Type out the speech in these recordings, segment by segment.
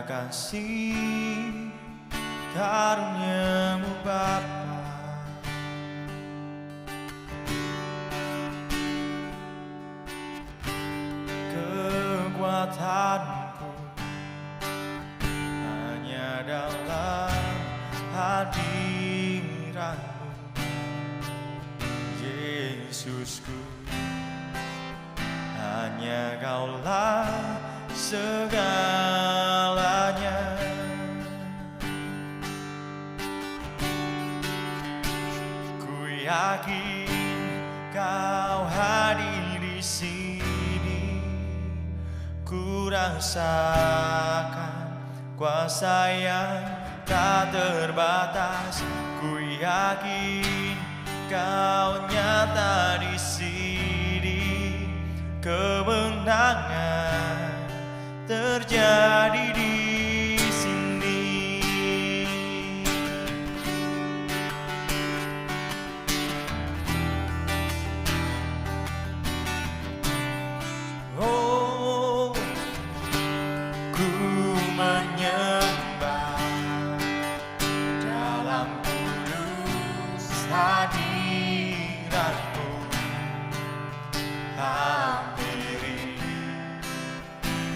kasih karunia-Mu Bapa, kekuatanku hanya dalam hadirat-Mu, Yesusku. Hanya Kaulah segalanya. Ku yakin Kau hadir di sini, ku rasakan kuasa yang tak terbatas. Ku yakin Kau nyata di sini, kemenangan terjadi di sini. Oh, ku menyembah dalam kudus hadirat-Mu. Hampiri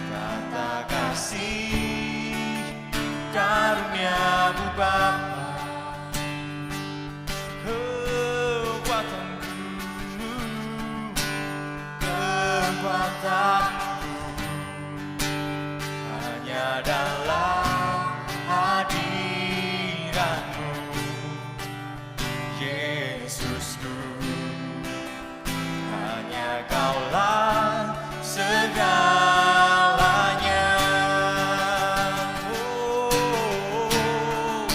kata kasih karunia-Mu Bapa, kekuatanku hanya dalam hadirat-Mu, Yesusku. Hanya Kaulah segalanya. Oh,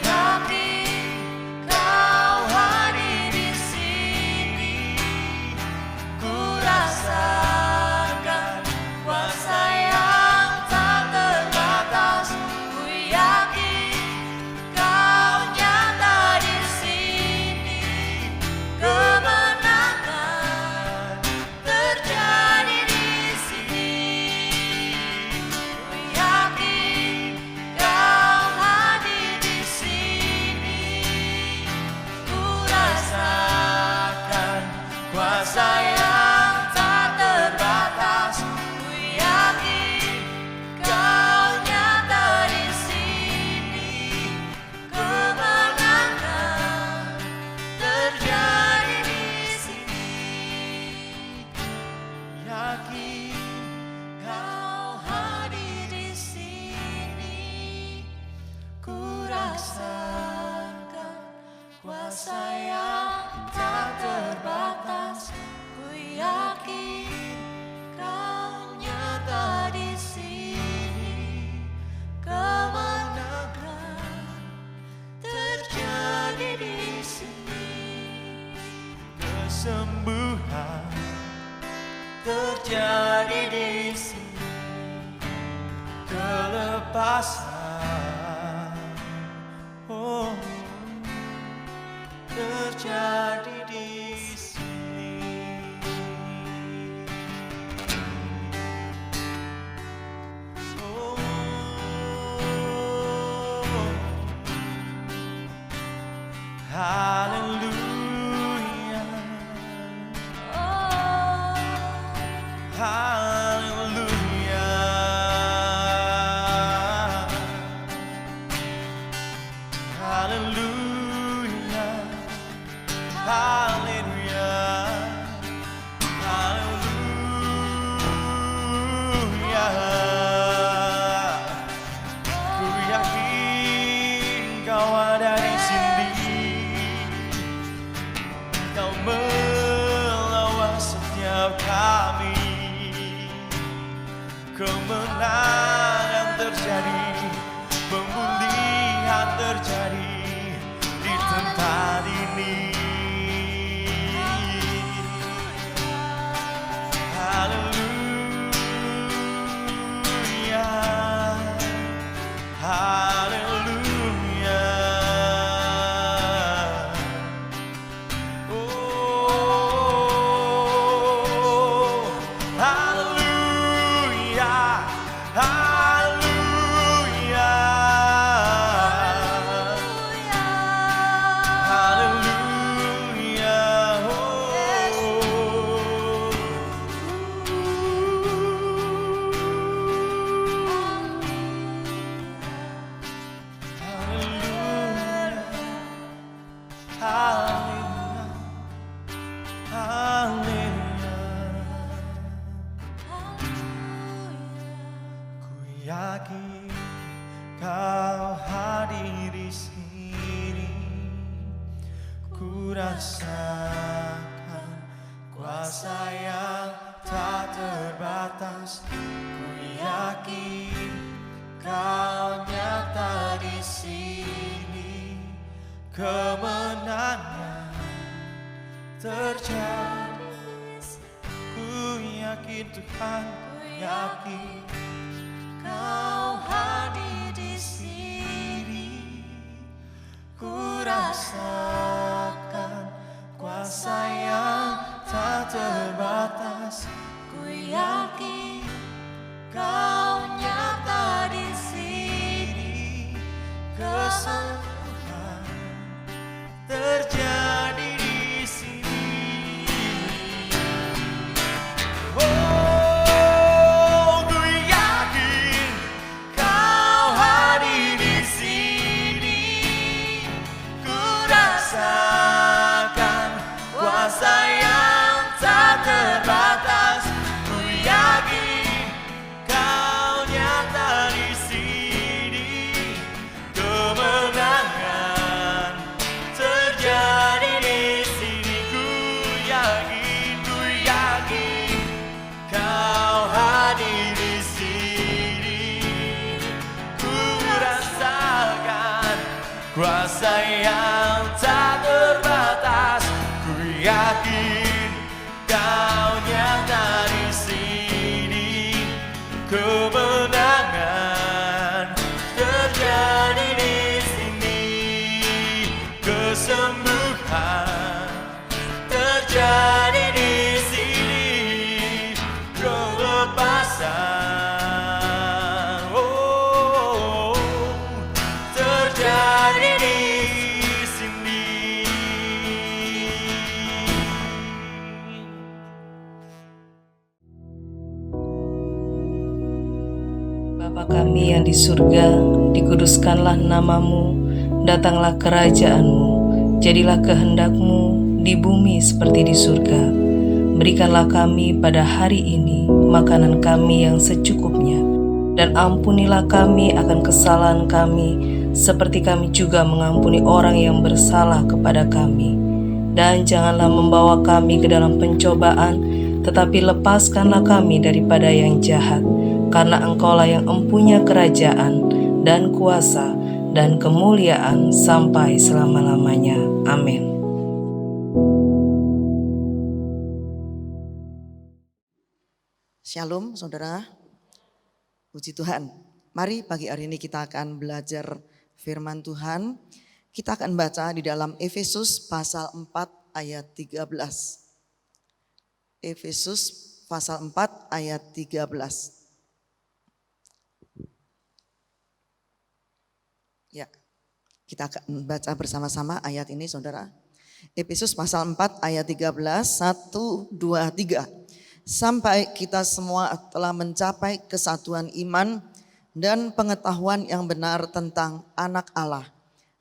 yakin Kau hadir di sini, ku rasakan kuasa yang tak terbatas. Ku yakin Kau nyata di sini, kemenangan terjadi di sini. Ku yakin Kau hadir di sini, ku rasakan kuasa yang tak terbatas. Ku yakin Kau nyata di sini, kemenangan terjadi di sini. Yakin Kau hadir di sini, ku rasakan kuasa yang tak terbatas. Ku yakin Kau nyata di sini, kemenangan terjadi di sini. Kesembuhan terjadi di sini, kelepasan, oh, terjadi di sini. Oh, haleluya, haleluya, haleluya, haleluya, haleluya. Ku yakin Kau ada di sini, Kau melawan setiap kami. Kemenangan terjadi, pemulihan terjadi di tempat ini. Haleluya, haleluya. Oh, haleluya, haleluya. yakin kau hadir di sini. Ku rasakan kuasa yang tak terbatas. Ku yakin kau nyata di sini. Kemenangan terjadi. Ku yakin Tuhan, ku yakin kau hadir di sini. Ku rasakan kuasa yang tak terbatas. Ku yakin kau nyata di sini. Kesembuhan terjadi di sini. Oh, ku yakin kau hadir di sini. Ku rasakan kuasa yang tak terbatas. Ku yakin kau nyata di sini. Kemenangan terjadi di sini. Ku yakin kau hadir di sini. Ku rasakan kuasa yang tak terbatas. Ku yakin kau nyata di sini. Kemenangan terjadi di sini. Kesembuhan terjadi di sini. Kelepasan terjadi di sini. Bapa kami yang di surga, dikuduskanlah namamu, datanglah kerajaanmu, jadilah kehendakmu di bumi seperti di surga. Berikanlah kami pada hari ini makanan kami yang secukupnya, dan ampunilah kami akan kesalahan kami, seperti kami juga mengampuni orang yang bersalah kepada kami. Dan janganlah membawa kami ke dalam pencobaan, tetapi lepaskanlah kami daripada yang jahat. Karena Engkaulah yang empunya kerajaan dan kuasa dan kemuliaan sampai selama-lamanya. Amin. Shalom saudara, puji Tuhan. Mari pagi hari ini kita akan belajar firman Tuhan. Kita akan baca di dalam Efesus pasal 4 ayat 13. Efesus pasal 4 ayat 13. Ya, kita akan baca bersama-sama ayat ini saudara. Efesus pasal 4 ayat 13, 1, 2, 3. Sampai kita semua telah mencapai kesatuan iman dan pengetahuan yang benar tentang anak Allah,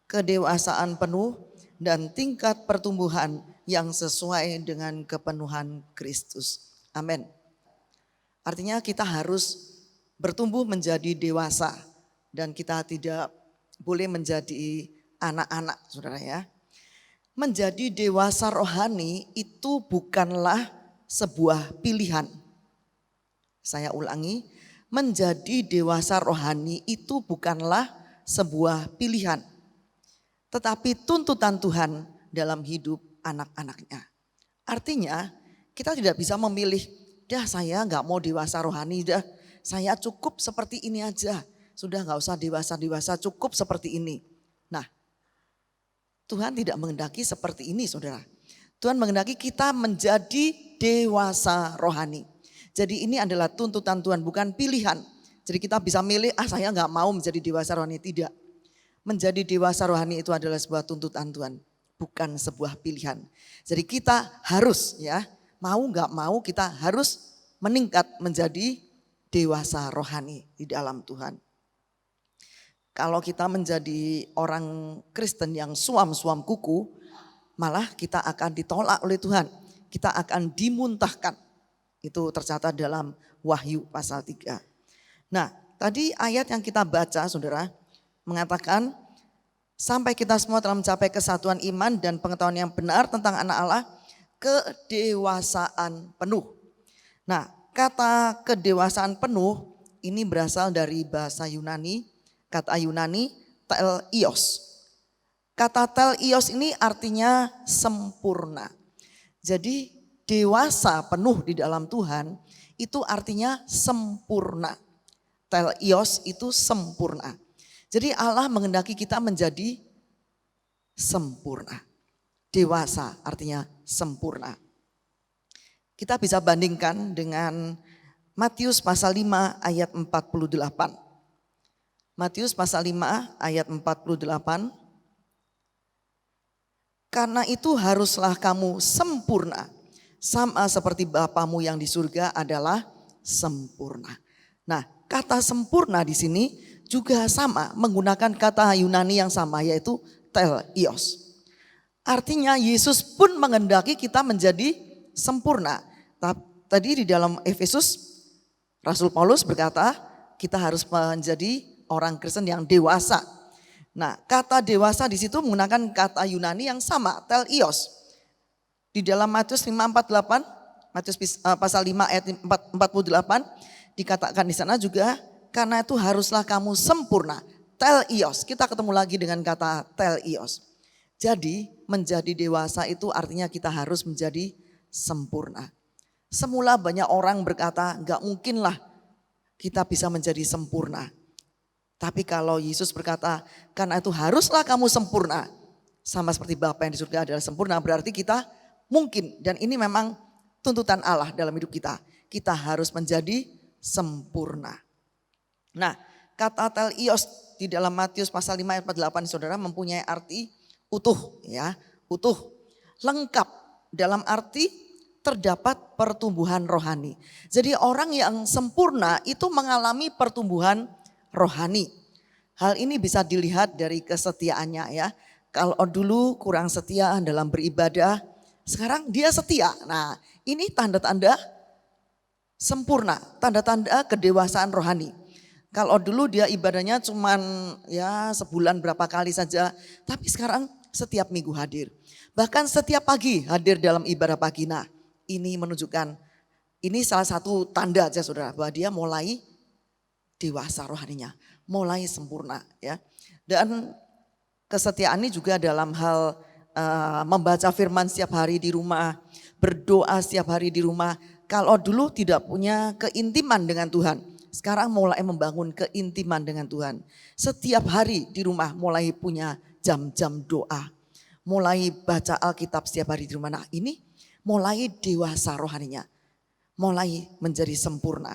kedewasaan penuh dan tingkat pertumbuhan yang sesuai dengan kepenuhan Kristus. Amin. Artinya kita harus bertumbuh menjadi dewasa dan kita tidak boleh menjadi anak-anak, saudara ya. Menjadi dewasa rohani itu bukanlah sebuah pilihan. Saya ulangi, menjadi dewasa rohani itu bukanlah sebuah pilihan, tetapi tuntutan Tuhan dalam hidup anak-anaknya. Artinya kita tidak bisa memilih, dah saya nggak mau dewasa rohani, dah saya cukup seperti ini aja. Sudah nggak usah dewasa-dewasa, cukup seperti ini. Nah, Tuhan tidak menghendaki seperti ini saudara. Tuhan menghendaki kita menjadi dewasa rohani. Jadi ini adalah tuntutan Tuhan, bukan pilihan. Jadi kita bisa milih, saya nggak mau menjadi dewasa rohani. Tidak. Menjadi dewasa rohani itu adalah sebuah tuntutan Tuhan, bukan sebuah pilihan. Jadi kita harus ya, mau nggak mau kita harus meningkat menjadi dewasa rohani di dalam Tuhan. Kalau kita menjadi orang Kristen yang suam-suam kuku, malah kita akan ditolak oleh Tuhan. Kita akan dimuntahkan. Itu tercatat dalam Wahyu pasal 3. Nah, tadi ayat yang kita baca saudara mengatakan sampai kita semua telah mencapai kesatuan iman dan pengetahuan yang benar tentang anak Allah, kedewasaan penuh. Nah, kata kedewasaan penuh ini berasal dari bahasa Yunani, kata Yunani teleios. Kata teleios ini artinya sempurna. Jadi dewasa penuh di dalam Tuhan itu artinya sempurna. Teleios itu sempurna. Jadi Allah menghendaki kita menjadi sempurna. Dewasa artinya sempurna. Kita bisa bandingkan dengan Matius pasal 5 ayat 48. Matius pasal 5 ayat 48. Karena itu haruslah kamu sempurna, sama seperti Bapamu yang di surga adalah sempurna. Nah, kata sempurna di sini juga sama, menggunakan kata Yunani yang sama, yaitu teleios. Artinya Yesus pun menghendaki kita menjadi sempurna. Tadi di dalam Efesus, Rasul Paulus berkata kita harus menjadi orang Kristen yang dewasa. Nah, kata dewasa di situ menggunakan kata Yunani yang sama, teleios. Di dalam Matius 5:48, Matius pasal 5 ayat 48 dikatakan di sana juga, karena itu haruslah kamu sempurna, teleios. Kita ketemu lagi dengan kata teleios. Jadi menjadi dewasa itu artinya kita harus menjadi sempurna. Semula banyak orang berkata enggak mungkinlah kita bisa menjadi sempurna. Tapi kalau Yesus berkata, karena itu haruslah kamu sempurna. Sama seperti Bapa yang di surga adalah sempurna, berarti kita mungkin. Dan ini memang tuntutan Allah dalam hidup kita. Kita harus menjadi sempurna. Nah, kata teleios di dalam Matius pasal 5 ayat 48 saudara mempunyai arti utuh, ya, utuh, lengkap, dalam arti terdapat pertumbuhan rohani. Jadi orang yang sempurna itu mengalami pertumbuhan rohani. Hal ini bisa dilihat dari kesetiaannya, ya. Kalau dulu kurang setia dalam beribadah, sekarang dia setia. Nah, ini tanda-tanda sempurna, tanda-tanda kedewasaan rohani. Kalau dulu dia ibadahnya cuman ya sebulan berapa kali saja, tapi sekarang setiap minggu hadir. Bahkan setiap pagi hadir dalam ibadah pagi. Nah, ini menunjukkan, ini salah satu tanda aja saudara, bahwa dia mulai dewasa rohaninya, mulai sempurna, ya. Dan kesetiaan ini juga dalam hal membaca firman setiap hari di rumah, berdoa setiap hari di rumah. Kalau dulu tidak punya keintiman dengan Tuhan, sekarang mulai membangun keintiman dengan Tuhan. Setiap hari di rumah mulai punya jam-jam doa, mulai baca Alkitab setiap hari di rumah. Nah, ini mulai dewasa rohaninya, mulai menjadi sempurna.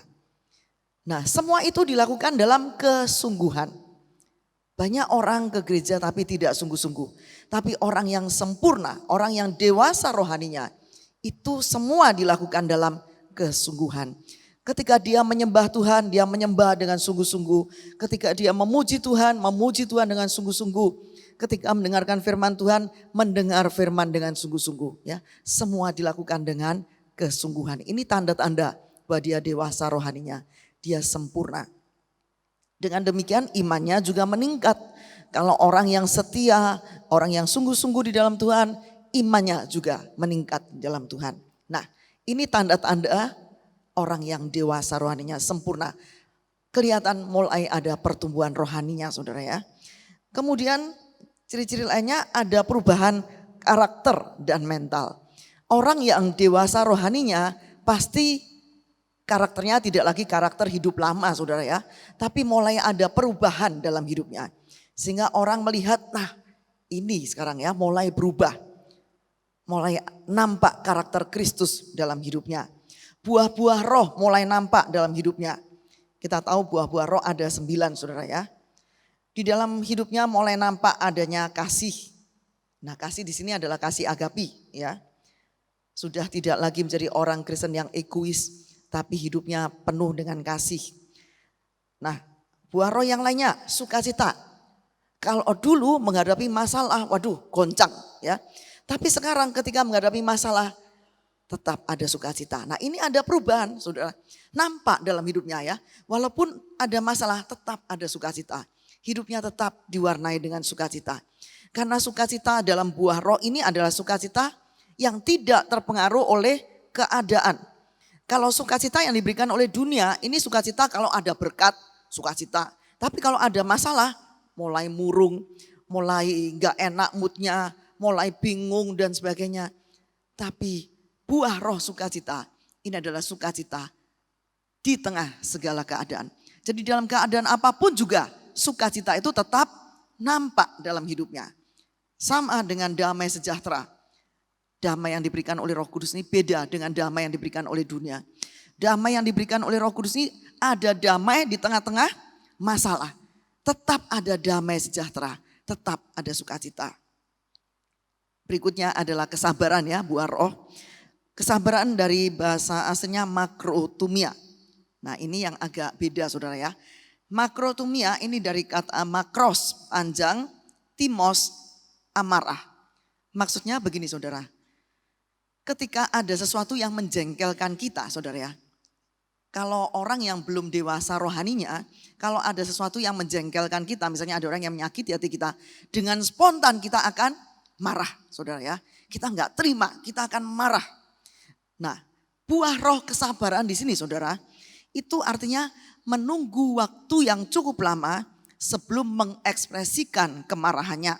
Nah, semua itu dilakukan dalam kesungguhan. Banyak orang ke gereja tapi tidak sungguh-sungguh. Tapi orang yang sempurna, orang yang dewasa rohaninya, itu semua dilakukan dalam kesungguhan. Ketika dia menyembah Tuhan, dia menyembah dengan sungguh-sungguh. Ketika dia memuji Tuhan dengan sungguh-sungguh. Ketika mendengarkan firman Tuhan, mendengar firman dengan sungguh-sungguh. Ya, semua dilakukan dengan kesungguhan. Ini tanda-tanda bahwa dia dewasa rohaninya. Dia sempurna. Dengan demikian imannya juga meningkat. Kalau orang yang setia, orang yang sungguh-sungguh di dalam Tuhan, imannya juga meningkat di dalam Tuhan. Nah, ini tanda-tanda orang yang dewasa rohaninya sempurna. Kelihatan mulai ada pertumbuhan rohaninya saudara, ya. Kemudian ciri-ciri lainnya ada perubahan karakter dan mental. Orang yang dewasa rohaninya pasti karakternya tidak lagi karakter hidup lama saudara, ya. Tapi mulai ada perubahan dalam hidupnya. Sehingga orang melihat, nah ini sekarang ya mulai berubah. Mulai nampak karakter Kristus dalam hidupnya. Buah-buah roh mulai nampak dalam hidupnya. Kita tahu buah-buah roh ada 9 saudara, ya. Di dalam hidupnya mulai nampak adanya kasih. Nah, kasih di sini adalah kasih agapi, ya. Sudah tidak lagi menjadi orang Kristen yang egois, tapi hidupnya penuh dengan kasih. Nah, buah roh yang lainnya sukacita. Kalau dulu menghadapi masalah, waduh goncang, ya. Tapi sekarang ketika menghadapi masalah, tetap ada sukacita. Nah ini ada perubahan saudara. Nampak dalam hidupnya ya. Walaupun ada masalah tetap ada sukacita. Hidupnya tetap diwarnai dengan sukacita. Karena sukacita dalam buah roh ini adalah sukacita yang tidak terpengaruh oleh keadaan. Kalau sukacita yang diberikan oleh dunia ini sukacita kalau ada berkat, sukacita. Tapi kalau ada masalah mulai murung, mulai gak enak moodnya, mulai bingung dan sebagainya. Tapi buah roh sukacita ini adalah sukacita di tengah segala keadaan. Jadi dalam keadaan apapun juga sukacita itu tetap nampak dalam hidupnya. Sama dengan damai sejahtera. Damai yang diberikan oleh Roh Kudus ini beda dengan damai yang diberikan oleh dunia. Damai yang diberikan oleh Roh Kudus ini ada damai di tengah-tengah masalah. Tetap ada damai sejahtera, tetap ada sukacita. Berikutnya adalah kesabaran ya, buah roh. Kesabaran dari bahasa aslinya makrotumia. Nah ini yang agak beda saudara ya. Makrotumia ini dari kata makros, panjang, timos, amarah. Maksudnya begini saudara. Ketika ada sesuatu yang menjengkelkan kita saudara ya. Kalau orang yang belum dewasa rohaninya, kalau ada sesuatu yang menjengkelkan kita, misalnya ada orang yang menyakiti hati kita, dengan spontan kita akan marah saudara ya. Kita enggak terima, kita akan marah. Nah buah roh kesabaran di sini saudara, itu artinya menunggu waktu yang cukup lama sebelum mengekspresikan kemarahannya.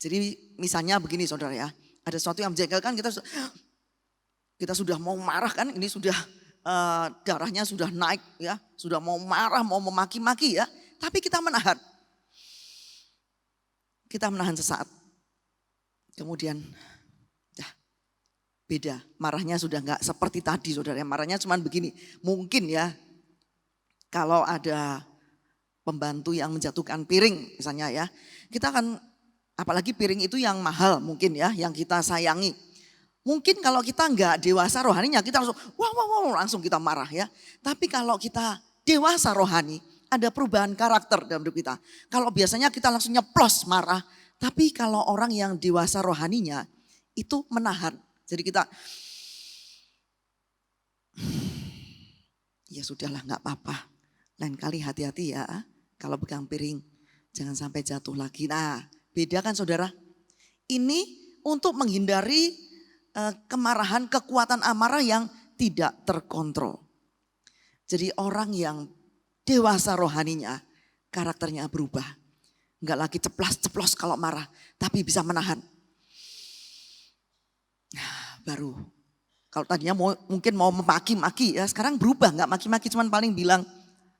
Jadi misalnya begini saudara ya, ada sesuatu yang menjengkelkan kita sudah mau marah kan, ini sudah darahnya sudah naik ya, sudah mau marah, mau memaki-maki ya, tapi kita menahan. Kita menahan sesaat. Kemudian beda, marahnya sudah enggak seperti tadi saudara, marahnya cuman begini. Mungkin ya kalau ada pembantu yang menjatuhkan piring misalnya ya, kita akan, apalagi piring itu yang mahal mungkin ya, yang kita sayangi. Mungkin kalau kita enggak dewasa rohaninya kita langsung wow, langsung kita marah ya. Tapi kalau kita dewasa rohani ada perubahan karakter dalam hidup kita. Kalau biasanya kita langsung nyeplos marah, tapi kalau orang yang dewasa rohaninya itu menahan. Jadi kita ya sudahlah enggak apa-apa. Lain kali hati-hati ya kalau pegang piring jangan sampai jatuh lagi. Nah beda kan saudara. Ini untuk menghindari kemarahan, kekuatan amarah yang tidak terkontrol. Jadi orang yang dewasa rohaninya karakternya berubah. Enggak lagi ceplas-ceplos kalau marah, tapi bisa menahan. Baru kalau tadinya mungkin mau memaki-maki ya, sekarang berubah, enggak maki-maki, cuman paling bilang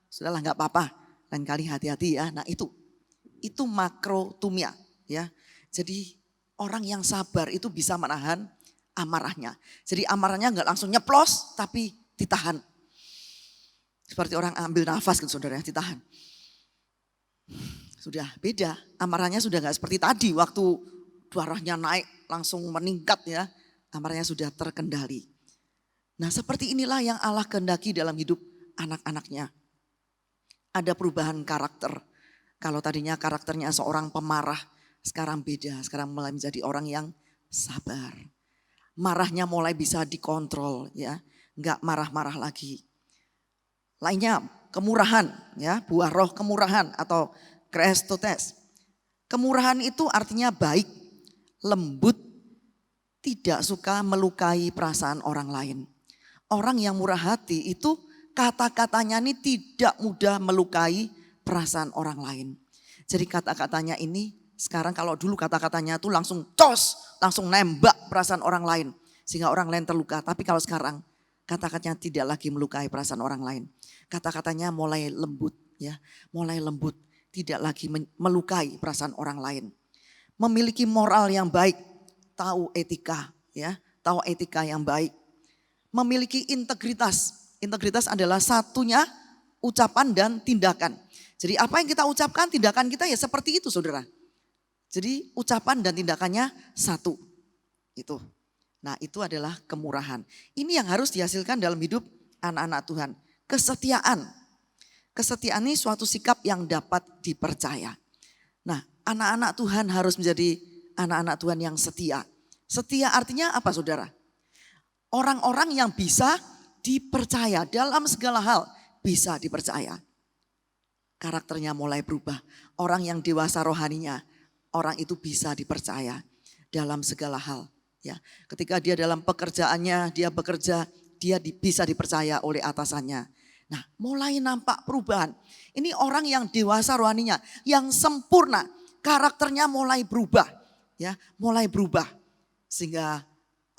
sudahlah enggak apa-apa, lain kali hati-hati ya. Nah itu makrotumia ya. Jadi orang yang sabar itu bisa menahan amarahnya. Jadi amarahnya enggak langsung nyeplos tapi ditahan. Seperti orang ambil nafas gitu saudara, ditahan. Sudah beda, amarahnya sudah enggak seperti tadi waktu darahnya naik langsung meningkat ya. Amarahnya sudah terkendali. Nah seperti inilah yang Allah kehendaki dalam hidup anak-anaknya. Ada perubahan karakter. Kalau tadinya karakternya seorang pemarah, sekarang beda. Sekarang mulai menjadi orang yang sabar. Marahnya mulai bisa dikontrol ya. Enggak marah-marah lagi. Lainnya kemurahan ya, buah roh kemurahan atau krestotes. Kemurahan itu artinya baik, lembut, tidak suka melukai perasaan orang lain. Orang yang murah hati itu kata-katanya ini tidak mudah melukai perasaan orang lain. Jadi kata-katanya ini sekarang kalau dulu kata-katanya tuh langsung tos, langsung nembak perasaan orang lain. Sehingga orang lain terluka. Tapi kalau sekarang kata-katanya tidak lagi melukai perasaan orang lain. Kata-katanya mulai lembut ya, mulai lembut. Tidak lagi melukai perasaan orang lain. Memiliki moral yang baik, tahu etika ya, tahu etika yang baik. Memiliki integritas. Integritas adalah satunya ucapan dan tindakan. Jadi apa yang kita ucapkan, tindakan kita ya seperti itu saudara. Jadi ucapan dan tindakannya satu. Itu. Nah itu adalah kemurahan. Ini yang harus dihasilkan dalam hidup anak-anak Tuhan. Kesetiaan. Kesetiaan ini suatu sikap yang dapat dipercaya. Nah anak-anak Tuhan harus menjadi anak-anak Tuhan yang setia. Setia artinya apa saudara? Orang-orang yang bisa dipercaya dalam segala hal, bisa dipercaya. Karakternya mulai berubah. Orang yang dewasa rohaninya, orang itu bisa dipercaya dalam segala hal. Ya, ketika dia dalam pekerjaannya, dia bekerja, dia bisa dipercaya oleh atasannya. Nah, mulai nampak perubahan. Ini orang yang dewasa rohaninya, yang sempurna, karakternya mulai berubah. Ya, mulai berubah. Sehingga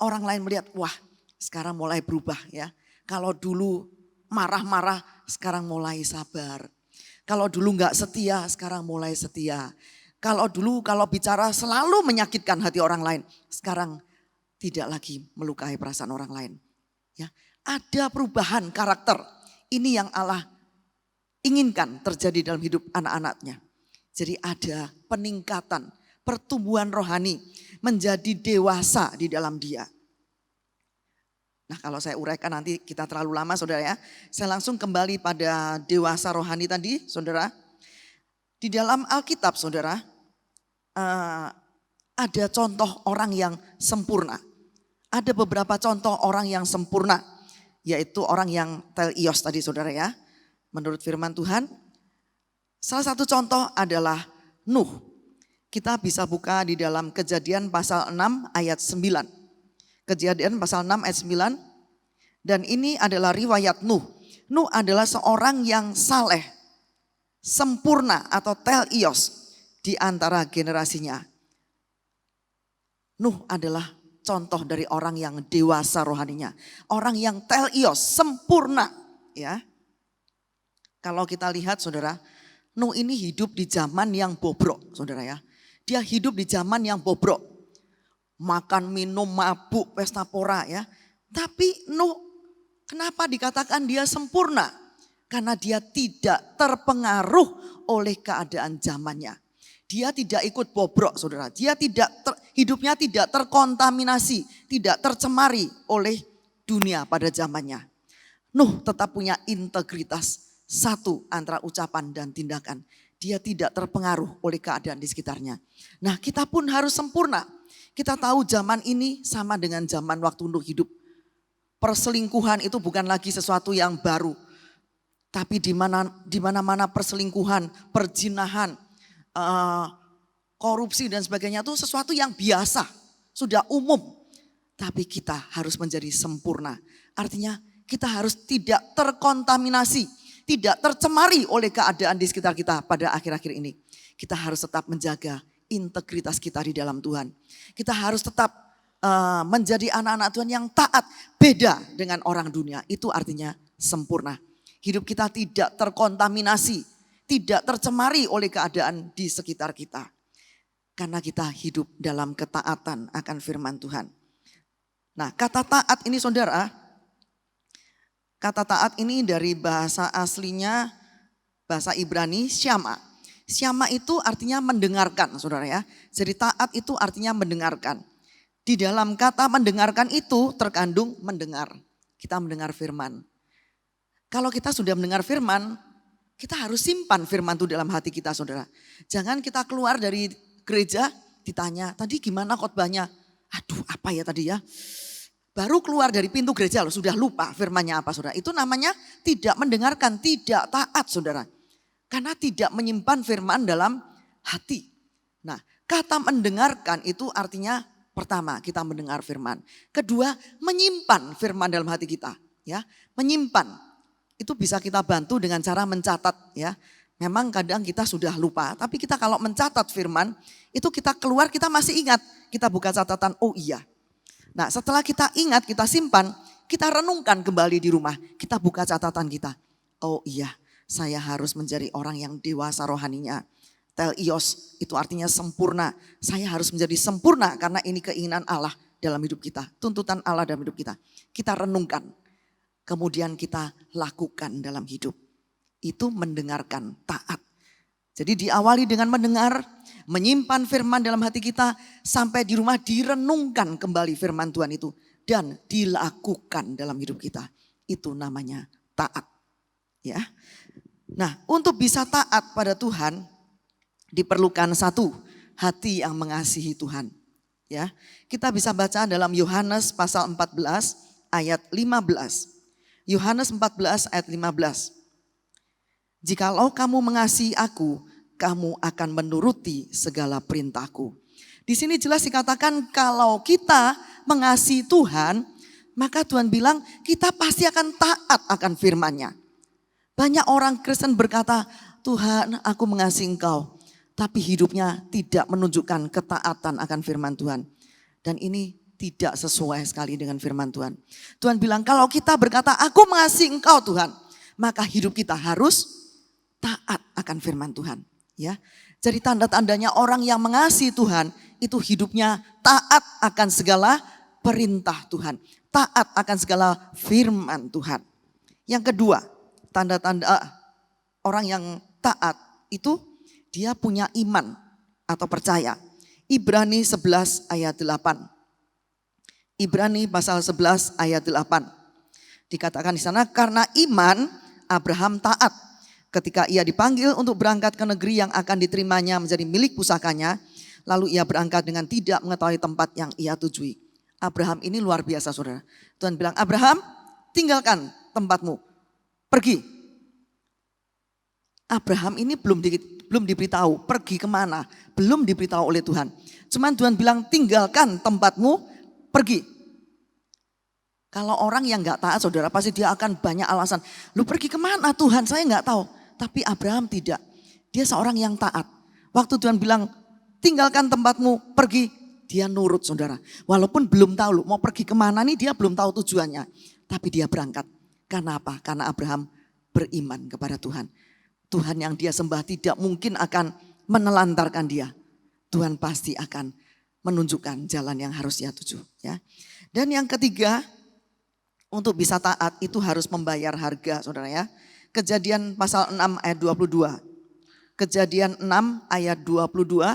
orang lain melihat, wah, sekarang mulai berubah ya. Kalau dulu marah-marah, sekarang mulai sabar. Kalau dulu enggak setia, sekarang mulai setia. Kalau dulu kalau bicara selalu menyakitkan hati orang lain, sekarang tidak lagi melukai perasaan orang lain. Ya, ada perubahan karakter. Ini yang Allah inginkan terjadi dalam hidup anak-anaknya. Jadi ada peningkatan, pertumbuhan rohani, menjadi dewasa di dalam dia. Nah, kalau saya uraikan nanti kita terlalu lama saudara ya. Saya langsung kembali pada dewasa rohani tadi saudara. Di dalam Alkitab saudara, ada contoh orang yang sempurna. Ada beberapa contoh orang yang sempurna. Yaitu orang yang teleos tadi saudara ya. Menurut firman Tuhan. Salah satu contoh adalah Nuh. Kita bisa buka di dalam Kejadian pasal 6 ayat 9. Kejadian pasal 6 ayat 9. Dan ini adalah riwayat Nuh. Nuh adalah seorang yang saleh, sempurna atau teleos di antara generasinya. Nuh adalah contoh dari orang yang dewasa rohaninya. Orang yang teleos, sempurna. Ya. Kalau kita lihat saudara, Nuh ini hidup di zaman yang bobrok saudara ya. Dia hidup di zaman yang bobrok. Makan, minum, mabuk, pesta pora ya. Tapi Nuh kenapa dikatakan dia sempurna? Karena dia tidak terpengaruh oleh keadaan zamannya. Dia tidak ikut bobrok saudara. Dia hidupnya tidak terkontaminasi, tidak tercemari oleh dunia pada zamannya. Nuh tetap punya integritas satu antara ucapan dan tindakan. Dia tidak terpengaruh oleh keadaan di sekitarnya. Nah, kita pun harus sempurna. Kita tahu zaman ini sama dengan zaman waktu Nuh hidup. Perselingkuhan itu bukan lagi sesuatu yang baru. Tapi di mana-mana perselingkuhan, perzinahan, korupsi dan sebagainya itu sesuatu yang biasa. Sudah umum. Tapi kita harus menjadi sempurna. Artinya kita harus tidak terkontaminasi. Tidak tercemari oleh keadaan di sekitar kita pada akhir-akhir ini. Kita harus tetap menjaga integritas kita di dalam Tuhan. Kita harus tetap menjadi anak-anak Tuhan yang taat. Beda dengan orang dunia. Itu artinya sempurna. Hidup kita tidak terkontaminasi. Tidak tercemari oleh keadaan di sekitar kita. Karena kita hidup dalam ketaatan akan firman Tuhan. Nah, kata taat ini saudara. Kata taat ini dari bahasa aslinya, bahasa Ibrani, syama. Syama itu artinya mendengarkan, saudara ya. Jadi taat itu artinya mendengarkan. Di dalam kata mendengarkan itu terkandung mendengar. Kita mendengar firman. Kalau kita sudah mendengar firman, kita harus simpan firman itu dalam hati kita, saudara. Jangan kita keluar dari gereja, ditanya, tadi gimana khotbahnya? Aduh, apa ya tadi ya? Baru keluar dari pintu gereja loh, sudah lupa firmannya apa saudara. Itu namanya tidak mendengarkan, tidak taat saudara. Karena tidak menyimpan firman dalam hati. Nah, kata mendengarkan itu artinya pertama kita mendengar firman. Kedua, menyimpan firman dalam hati kita. Ya, menyimpan. Itu bisa kita bantu dengan cara mencatat ya. Memang kadang kita sudah lupa, tapi kita kalau mencatat firman, itu kita keluar kita masih ingat. Kita buka catatan, oh iya. Nah, setelah kita ingat, kita simpan, kita renungkan kembali di rumah. Kita buka catatan kita. Oh iya, saya harus menjadi orang yang dewasa rohaninya. Teleos itu artinya sempurna. Saya harus menjadi sempurna karena ini keinginan Allah dalam hidup kita. Tuntutan Allah dalam hidup kita. Kita renungkan. Kemudian kita lakukan dalam hidup. Itu mendengarkan, taat. Jadi diawali dengan mendengar, menyimpan firman dalam hati kita, sampai di rumah direnungkan kembali firman Tuhan itu. Dan dilakukan dalam hidup kita. Itu namanya taat. Ya. Nah, untuk bisa taat pada Tuhan, diperlukan satu, hati yang mengasihi Tuhan. Ya, kita bisa baca dalam Yohanes pasal 14 ayat 15. Yohanes 14 ayat 15. Jikalau kamu mengasihi aku, kamu akan menuruti segala perintahku. Di sini jelas dikatakan kalau kita mengasihi Tuhan, maka Tuhan bilang kita pasti akan taat akan firman-Nya. Banyak orang Kristen berkata, Tuhan aku mengasihi Engkau, tapi hidupnya tidak menunjukkan ketaatan akan firman Tuhan. Dan ini tidak sesuai sekali dengan firman Tuhan. Tuhan bilang kalau kita berkata aku mengasihi Engkau Tuhan, maka hidup kita harus taat akan firman Tuhan. Ya, jadi tanda-tandanya orang yang mengasihi Tuhan itu hidupnya taat akan segala perintah Tuhan, taat akan segala firman Tuhan. Yang kedua, tanda-tanda orang yang taat itu dia punya iman atau percaya. Ibrani 11 ayat 8. Ibrani pasal 11 ayat 8. Dikatakan di sana karena iman Abraham taat ketika ia dipanggil untuk berangkat ke negeri yang akan diterimanya menjadi milik pusakanya. Lalu ia berangkat dengan tidak mengetahui tempat yang ia tujui. Abraham ini luar biasa saudara. Tuhan bilang Abraham tinggalkan tempatmu, pergi. Abraham ini belum diberitahu pergi kemana, belum diberitahu oleh Tuhan. Cuman Tuhan bilang tinggalkan tempatmu, pergi. Kalau orang yang gak taat saudara pasti dia akan banyak alasan. Lu pergi kemana Tuhan, saya gak tahu. Tapi Abraham tidak, dia seorang yang taat. Waktu Tuhan bilang tinggalkan tempatmu, pergi, dia nurut saudara. Walaupun belum tahu lu mau pergi kemana nih, dia belum tahu tujuannya. Tapi dia berangkat. Karena apa? Karena Abraham beriman kepada Tuhan. Tuhan yang dia sembah tidak mungkin akan menelantarkan dia. Tuhan pasti akan menunjukkan jalan yang harus dia tuju. Ya. Dan yang ketiga, untuk bisa taat itu harus membayar harga saudara ya. Kejadian pasal 6 ayat 22. Kejadian 6 ayat 22.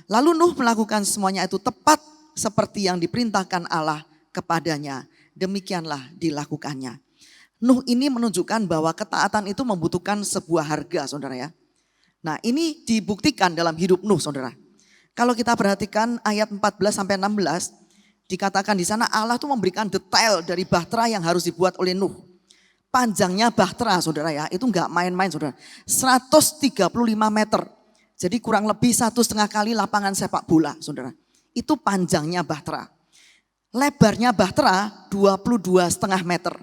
Lalu Nuh melakukan semuanya itu tepat seperti yang diperintahkan Allah kepadanya. Demikianlah dilakukannya. Nuh ini menunjukkan bahwa ketaatan itu membutuhkan sebuah harga saudara ya. Nah ini dibuktikan dalam hidup Nuh saudara. Kalau kita perhatikan ayat 14 sampai 16 dikatakan di sana Allah tuh memberikan detail dari bahtera yang harus dibuat oleh Nuh. Panjangnya bahtera saudara ya, itu enggak main-main saudara. 135 meter. Jadi kurang lebih 1,5 kali lapangan sepak bola saudara. Itu panjangnya bahtera. Lebarnya bahtera 22,5 meter.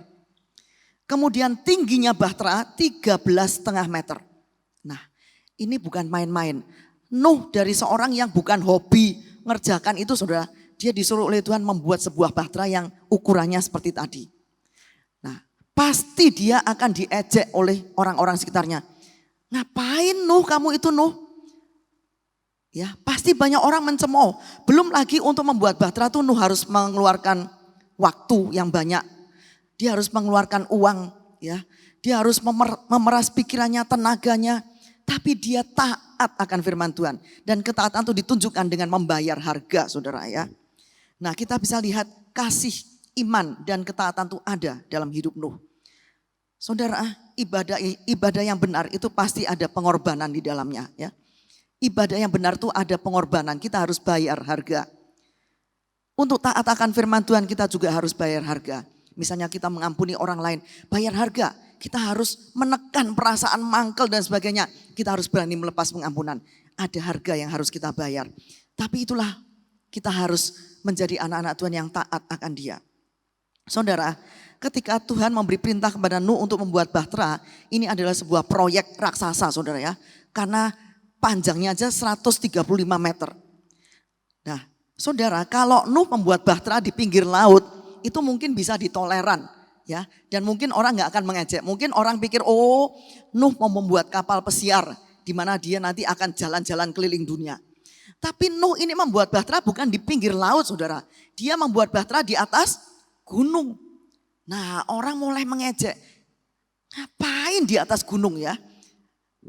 Kemudian tingginya bahtera 13,5 meter. Nah ini bukan main-main. Nuh dari seorang yang bukan hobi ngerjakan itu saudara. Dia disuruh oleh Tuhan membuat sebuah bahtera yang ukurannya seperti tadi. Nah pasti dia akan diejek oleh orang-orang sekitarnya. Ngapain Nuh kamu itu Nuh? Ya pasti banyak orang mencemooh. Belum lagi untuk membuat bahtera tuh Nuh harus mengeluarkan waktu yang banyak. Dia harus mengeluarkan uang ya. Dia harus memeras pikirannya, tenaganya. Tapi dia taat akan firman Tuhan. Dan ketaatan itu ditunjukkan dengan membayar harga saudara ya. Nah kita bisa lihat kasih iman dan ketaatan itu ada dalam hidup Nuh. Saudara ibadah yang benar itu pasti ada pengorbanan di dalamnya ya. Ibadah yang benar itu ada pengorbanan, kita harus bayar harga. Untuk taat akan firman Tuhan kita juga harus bayar harga. Misalnya kita mengampuni orang lain, bayar harga. Kita harus menekan perasaan mangkel dan sebagainya. Kita harus berani melepas pengampunan. Ada harga yang harus kita bayar. Tapi itulah kita harus menjadi anak-anak Tuhan yang taat akan Dia. Saudara, ketika Tuhan memberi perintah kepada Nuh untuk membuat bahtera, ini adalah sebuah proyek raksasa saudara ya. Karena panjangnya aja 135 meter. Nah saudara, kalau Nuh membuat bahtera di pinggir laut, itu mungkin bisa ditoleran. Ya, dan mungkin orang nggak akan mengejek. Mungkin orang pikir, oh Nuh mau membuat kapal pesiar di mana dia nanti akan jalan-jalan keliling dunia. Tapi Nuh ini membuat bahtera bukan di pinggir laut saudara. Dia membuat bahtera di atas gunung. Nah orang mulai mengejek. Ngapain di atas gunung ya?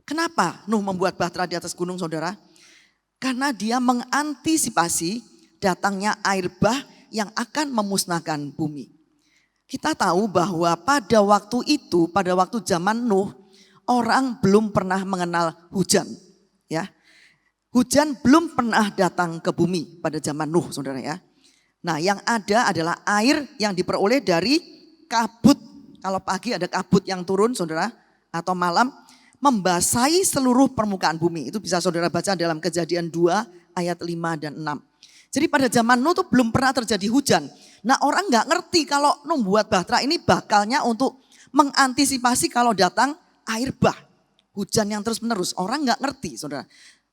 Kenapa Nuh membuat bahtera di atas gunung saudara? Karena dia mengantisipasi datangnya air bah yang akan memusnahkan bumi. Kita tahu bahwa pada waktu itu, pada waktu zaman Nuh, orang belum pernah mengenal hujan. Ya, hujan belum pernah datang ke bumi pada zaman Nuh, saudara ya. Nah, yang ada adalah air yang diperoleh dari kabut. Kalau pagi ada kabut yang turun, saudara, atau malam, membasahi seluruh permukaan bumi. Itu bisa saudara baca dalam Kejadian 2 ayat 5 dan 6. Jadi pada zaman Nuh tuh belum pernah terjadi hujan. Nah, orang nggak ngerti kalau Nuh buat bahtera ini bakalnya untuk mengantisipasi kalau datang air bah. Hujan yang terus menerus. Orang nggak ngerti, saudara.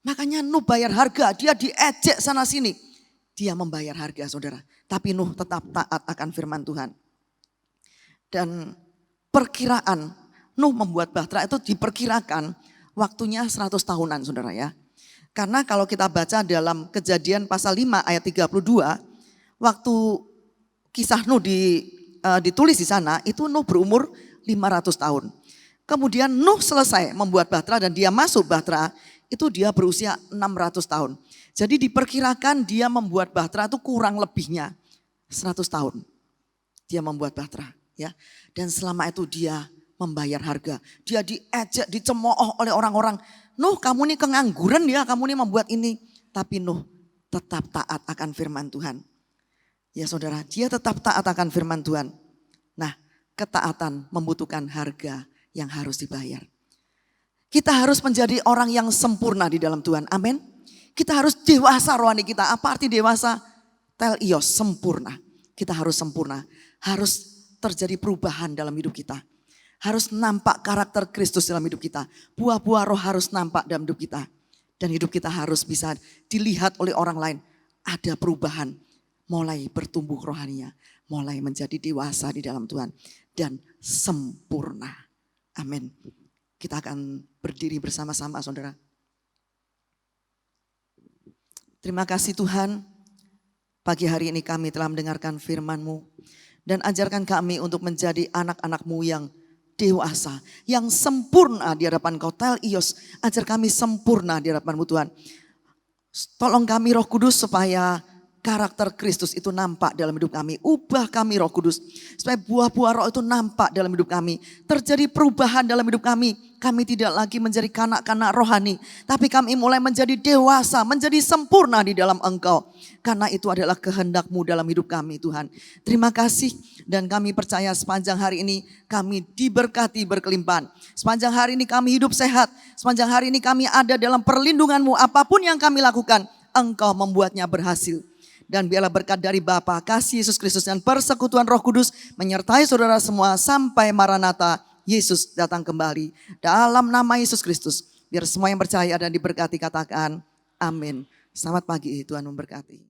Makanya Nuh bayar harga, dia diejek sana sini. Dia membayar harga, saudara. Tapi Nuh tetap taat akan firman Tuhan. Dan perkiraan Nuh membuat bahtera itu diperkirakan waktunya 100 tahunan, saudara ya. Karena kalau kita baca dalam Kejadian pasal 5 ayat 32, waktu kisah Nuh ditulis di sana, itu Nuh berumur 500 tahun. Kemudian Nuh selesai membuat bahtera dan dia masuk bahtera, itu dia berusia 600 tahun. Jadi diperkirakan dia membuat bahtera itu kurang lebihnya 100 tahun. Dia membuat bahtera, ya. Dan selama itu dia membayar harga. Dia diejek, dicemooh oleh orang-orang. Nuh, kamu ini pengangguran ya, kamu ini membuat ini. Tapi Nuh tetap taat akan firman Tuhan. Ya saudara, dia tetap taat akan firman Tuhan. Nah, ketaatan membutuhkan harga yang harus dibayar. Kita harus menjadi orang yang sempurna di dalam Tuhan. Amin. Kita harus dewasa rohani kita. Apa arti dewasa? Telios, sempurna. Kita harus sempurna. Harus terjadi perubahan dalam hidup kita. Harus nampak karakter Kristus dalam hidup kita. Buah-buah roh harus nampak dalam hidup kita. Dan hidup kita harus bisa dilihat oleh orang lain. Ada perubahan. Mulai bertumbuh rohaninya. Mulai menjadi dewasa di dalam Tuhan. Dan sempurna. Amin. Kita akan berdiri bersama-sama, saudara. Terima kasih Tuhan. Pagi hari ini kami telah mendengarkan firman-Mu. Dan ajarkan kami untuk menjadi anak-anak-Mu yang dewasa, yang sempurna di hadapan Kau. Telios, ajar kami sempurna di hadapan-Mu Tuhan. Tolong kami Roh Kudus supaya karakter Kristus itu nampak dalam hidup kami. Ubah kami Roh Kudus supaya buah-buah roh itu nampak dalam hidup kami. Terjadi perubahan dalam hidup kami. Kami tidak lagi menjadi kanak-kanak rohani, tapi kami mulai menjadi dewasa, menjadi sempurna di dalam Engkau. Karena itu adalah kehendak-Mu dalam hidup kami Tuhan. Terima kasih dan kami percaya sepanjang hari ini kami diberkati berkelimpahan. Sepanjang hari ini kami hidup sehat. Sepanjang hari ini kami ada dalam perlindungan-Mu. Apapun yang kami lakukan, Engkau membuatnya berhasil. Dan biarlah berkat dari Bapa, kasih Yesus Kristus dan persekutuan Roh Kudus menyertai saudara semua sampai Maranatha, Yesus datang kembali. Dalam nama Yesus Kristus, biar semua yang percaya dan diberkati katakan amin. Selamat pagi, Tuhan memberkati.